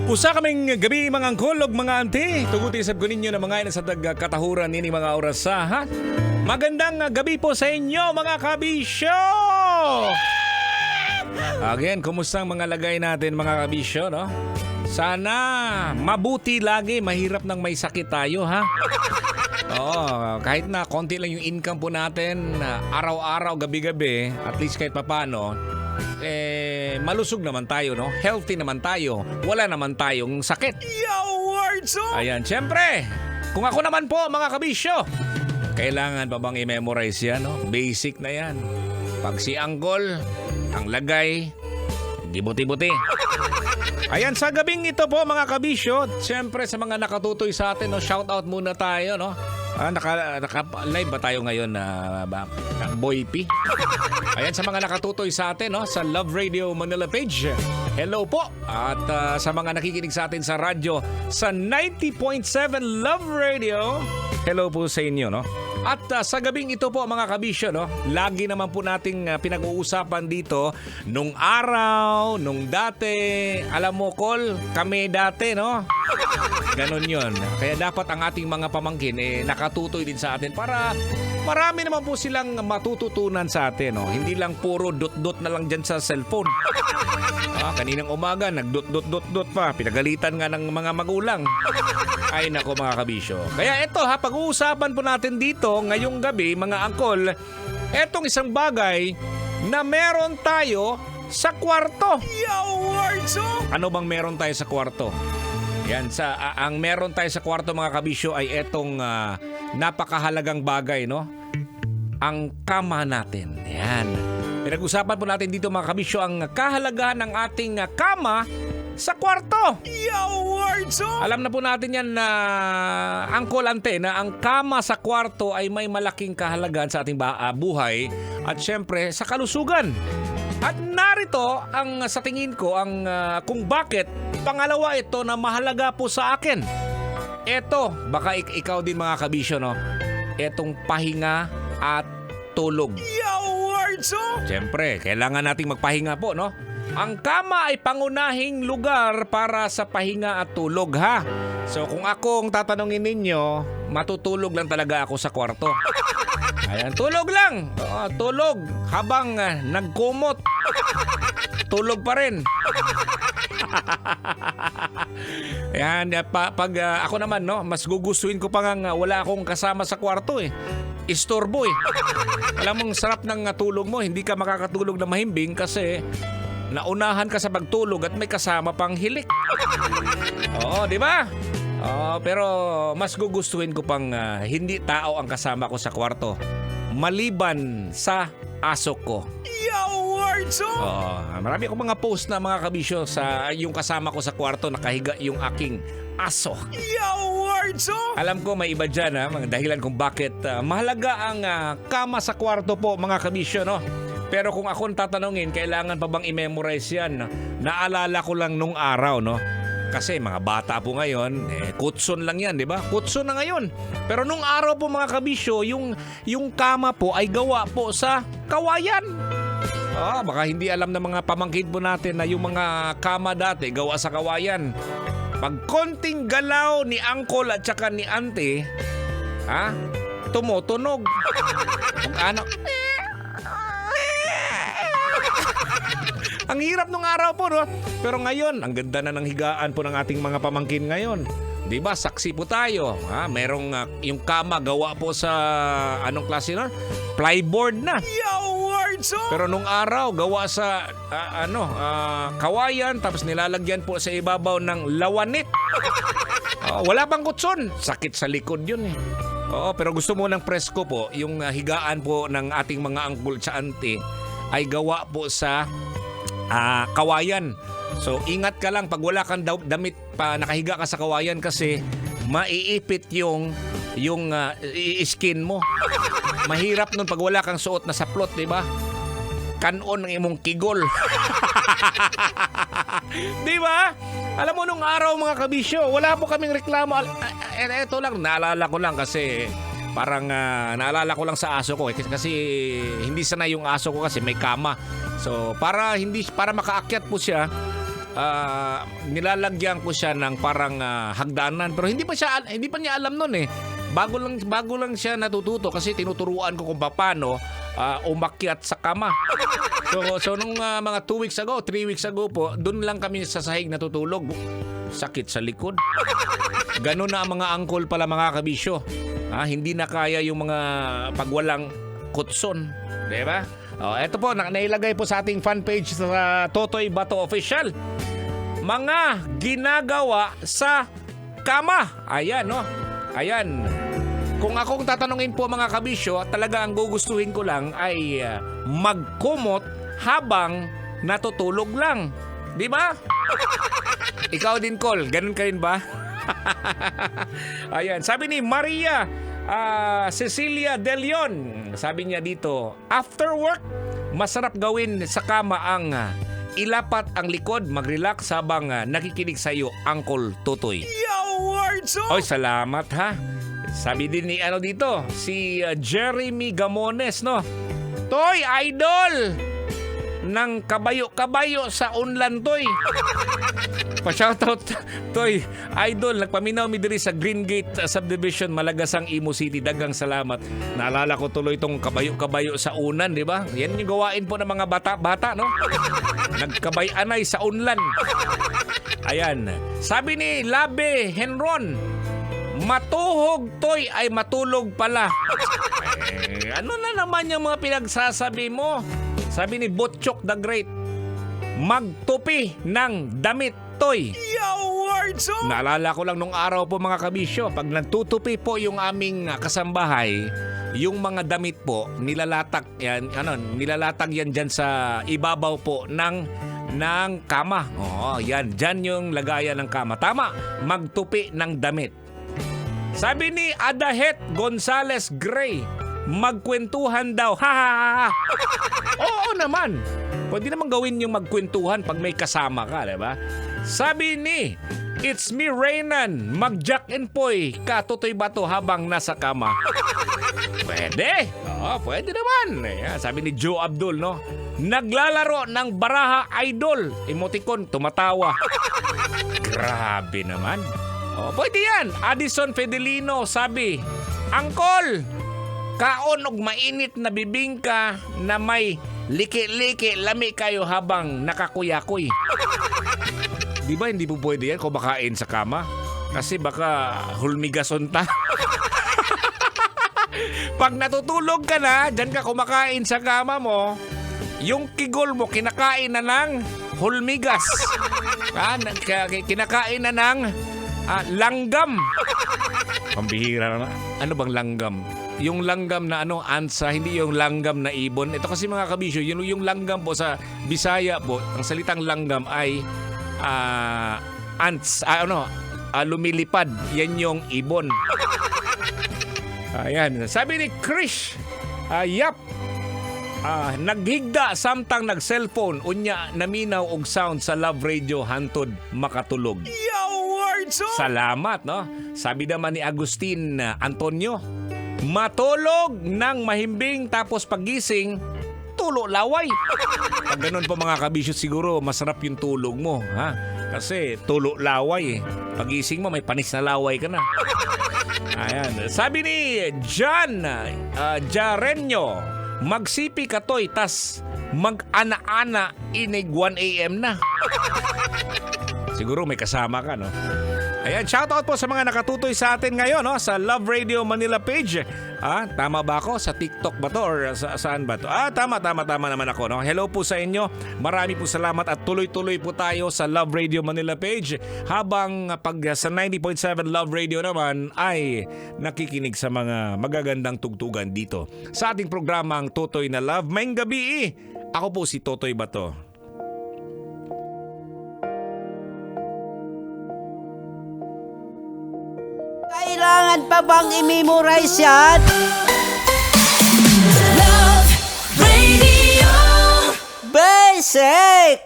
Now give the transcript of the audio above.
Usa kaming gabi mga angkol ug mga ante. Tuguti sab ko ninyo na mga ina sa katahuran nini mga oras ha. Magandang gabi po sa inyo mga kabisyo. Again, kumusta ang mga lagay natin mga kabisyo, no? Sana mabuti lagi, mahirap nang may sakit tayo ha. Oo, kahit na konti lang yung income po natin, araw-araw, gabi-gabi, at least kahit papano, malusog naman tayo, no? Healthy naman tayo. Wala naman tayong sakit. Yo, Words! Ayan, syempre, kung ako naman po, mga kabisyo, kailangan pa bang i-memorize yan, no? Basic na yan. Pag si Anggol, ang lagay, di buti-buti. Ayan, sa gabing ito po, mga kabisyo, syempre sa mga nakatutoy sa atin, no? Shout out muna tayo, no? Naka-live ba tayo ngayon na Boy P? Ayan, sa mga nakatutoy sa atin, no, sa Love Radio Manila page, hello po. At sa mga nakikinig sa atin sa radyo, sa 90.7 Love Radio, hello po sa inyo, no? At sa gabing ito po mga kabisyo, no, lagi naman po nating pinag-uusapan dito nung araw, nung dati, alam mo Col, kami dati, no? Ganon yun. Kaya dapat ang ating mga pamangkin nakatutoy din sa atin para marami naman po silang matututunan sa atin, no? Hindi lang puro dot-dot na lang dyan sa cellphone. Kaninang umaga, nag-dot-dot-dot-dot pa. Pinagalitan nga ng mga magulang. Ay nako mga kabisyo. Kaya ito ha, pag-uusapan po natin dito ngayong gabi mga angkol, etong isang bagay na meron tayo sa kwarto. Yo, Words! Ano bang meron tayo sa kwarto? Yan, ang meron tayo sa kwarto mga kabisyo ay etong napakahalagang bagay, no? Ang kama natin. Yan. Pinag-usapan po natin dito mga kabisyo ang kahalagahan ng ating kama sa kwarto. Yo, Words! Alam na po natin yan na angkol ante na ang kama sa kwarto ay may malaking kahalagahan sa ating buhay at syempre sa kalusugan. At narito ang sa tingin ko ang kung bakit pangalawa ito na mahalaga po sa akin. Ito, baka ikaw din mga kabisyo, no? Etong pahinga at tulog. Yo, Words! Siyempre, kailangan nating magpahinga po, no? Ang kama ay pangunahing lugar para sa pahinga at tulog, ha? So kung akong tatanungin ninyo, matutulog lang talaga ako sa kwarto. Ayan, tulog lang. Tulog habang nagkumot. Tulog pa rin. Ayan, pag ako naman, no, mas gugustuhin ko pa nga wala akong kasama sa kwarto eh. Istorbo eh. Alam mong sarap ng tulog mo, hindi ka makakatulog na mahimbing kasi naunahan ka sa pagtulog at may kasama pang hilik. Oo, di ba? Pero mas gugustuhin ko pang hindi tao ang kasama ko sa kwarto. Maliban sa aso ko. Yo, Words! Marami akong mga post na mga kabisyo sa yung kasama ko sa kwarto nakahiga yung aking aso. Yo, Words! Alam ko may iba dyan mga dahilan kung bakit mahalaga ang kama sa kwarto po mga kabisyo, no? Pero kung akong tatanungin, kailangan pa bang i-memorize yan? Naalala ko lang nung araw, no? Kasi mga bata po ngayon, kutson lang yan, di ba? Kutson na ngayon. Pero nung araw po mga kabisyo, yung kama po ay gawa po sa kawayan. Baka hindi alam ng mga pamangkin po natin na yung mga kama dati gawa sa kawayan. Pag konting galaw ni Uncle at saka ni Auntie, tumutunog. Ano? Ang hirap nung araw po, no? Pero ngayon, ang ganda na ng higaan po ng ating mga pamangkin ngayon. Di ba? Saksi po tayo. Merong yung kama gawa po sa anong klase na? Plyboard na. Yo, Words! Pero nung araw, gawa sa kawayan, tapos nilalagyan po sa ibabaw ng lawanit. Wala pang kutson. Sakit sa likod yun eh. Pero gusto mo ng presko po, yung higaan po ng ating mga angkol sa auntie ay gawa po sa kawayan. So ingat ka lang pag wala kang damit pa nakahiga ka sa kawayan kasi maiipit yung skin mo. Mahirap nun pag wala kang suot na saplot, di ba? Kanon ng imong kigol. Di ba? Alam mo nung araw mga kabisyo, wala po kaming reklamo. Ito lang, naalala ko lang kasi parang naalala ko lang sa aso ko kasi hindi sanay yung aso ko kasi may kama. So para makaakyat po siya, nilalagyan ko siya ng parang hagdanan, pero hindi pa niya alam noon eh. Bago lang siya natututo kasi tinuturuan ko kung paano umakyat sa kama. So nung mga 2 weeks ago, 3 weeks ago po, doon lang kami sa sahig natutulog. Sakit sa likod. Ganun na ang mga angkol pala, mga kabisyo. Hindi na kaya yung mga pagwalang kutson. Diba? Eto po, nailagay po sa ating fan page sa Totoy Bato Official. Mga ginagawa sa kama. Ayan, no? Ayan. Kung akong tatanungin po, mga kabisyo, talaga ang gugustuhin ko lang ay magkumot habang natutulog lang. Di ba? Ikaw din, Col. Ganun ka rin ba? Ayan. Sabi ni Maria Cecilia De Leon, sabi niya dito, after work, masarap gawin sa kama ang ilapat ang likod, mag-relax habang nakikinig sa iyo, Uncle Tutoy. Yo, words Oy, salamat ha. Sabi din ni dito, si Jeremy Gamones, no? Toy, idol ng kabayo-kabayo sa unlan, Toy. Pa-shoutout, Toy. Idol, nagpaminaw mi diri sa Green Gate Subdivision, Malagasang, Imo City. Dagang salamat. Naalala ko tuloy itong kabayo-kabayo sa unan, di ba? Yan yung gawain po ng mga bata, no? Nagkabay-anay sa unlan. Ayan. Sabi ni Labe Henron, matuhog, Toy, ay matulog pala. Ano na naman yung mga pinagsasabi mo? Sabi ni Butchok the Great, magtupi ng damit, Toy. Yo, words Naalala ko lang nung araw po, mga kabisyo, pag nagtutupi po yung aming kasambahay, yung mga damit po, nilalatag yan dyan sa ibabaw po ng kama. Oo, yan. Dyan yung lagayan ng kama. Tama, magtupi ng damit. Sabi ni Adahet Gonzales Gray, magkwentuhan daw. Ha ha ha. Oo naman. Pwede naman gawin yung magkwentuhan pag may kasama ka, di ba? Sabi ni It's Me Raynan, mag-jack and poy ka, Totoy Bato habang nasa kama. Pwede. Oo, pwede naman. Ayan, sabi ni Joe Abdul, no? Naglalaro ng baraha idol. Emoticon, tumatawa. Grabe naman. Oh, pwede yan. Addison Fedelino sabi, Angkol, kaon og mainit na bibingka na may liki-liki lami kayo habang nakakuyakoy. Di ba hindi po pwede yan kumakain sa kama? Kasi baka hulmigason ta. Pag natutulog ka na, dyan ka kumakain sa kama mo, yung kigol mo kinakain na ng hulmigas. Kinakain na ng langgam. Pambihira na. Ano bang langgam? Yung langgam na ansa, hindi yung langgam na ibon. Ito kasi, mga kabisyo, yung langgam po sa Bisaya po, ang salitang langgam ay ants, lumilipad. Yan yung ibon. Ayan. Sabi ni Krish, naghigda samtang nag-cellphone, unya naminaw og sound sa Love Radio hantod makatulog. Yo, words Salamat, no? Sabi naman ni Agustin Antonio, matulog ng mahimbing tapos pagising, tulo laway. Pag ganun po, mga kabisyo, siguro masarap yung tulog mo, ha? Kasi tulo laway eh. Pagising mo, may panis na laway ka na. Ayan. Sabi ni John Jarenyo, magsipi ka, Toy, tas mag-ana-ana inig 1 a.m. na. Siguro may kasama ka, no? Ayan, shoutout po sa mga nakatutoy sa atin ngayon, no? Sa Love Radio Manila page. Tama ba ako? Sa TikTok ba to? Or saan ba to? Tama naman ako, no? Hello po sa inyo. Marami po salamat at tuloy-tuloy po tayo sa Love Radio Manila page. Habang pag sa 90.7 Love Radio naman ay nakikinig sa mga magagandang tugtugan dito sa ating programang Totoy na Love. Maayong gabi. Ako po si Totoy Bato. Kailangan pa bang i-memorize yan? Love Radio. Basic!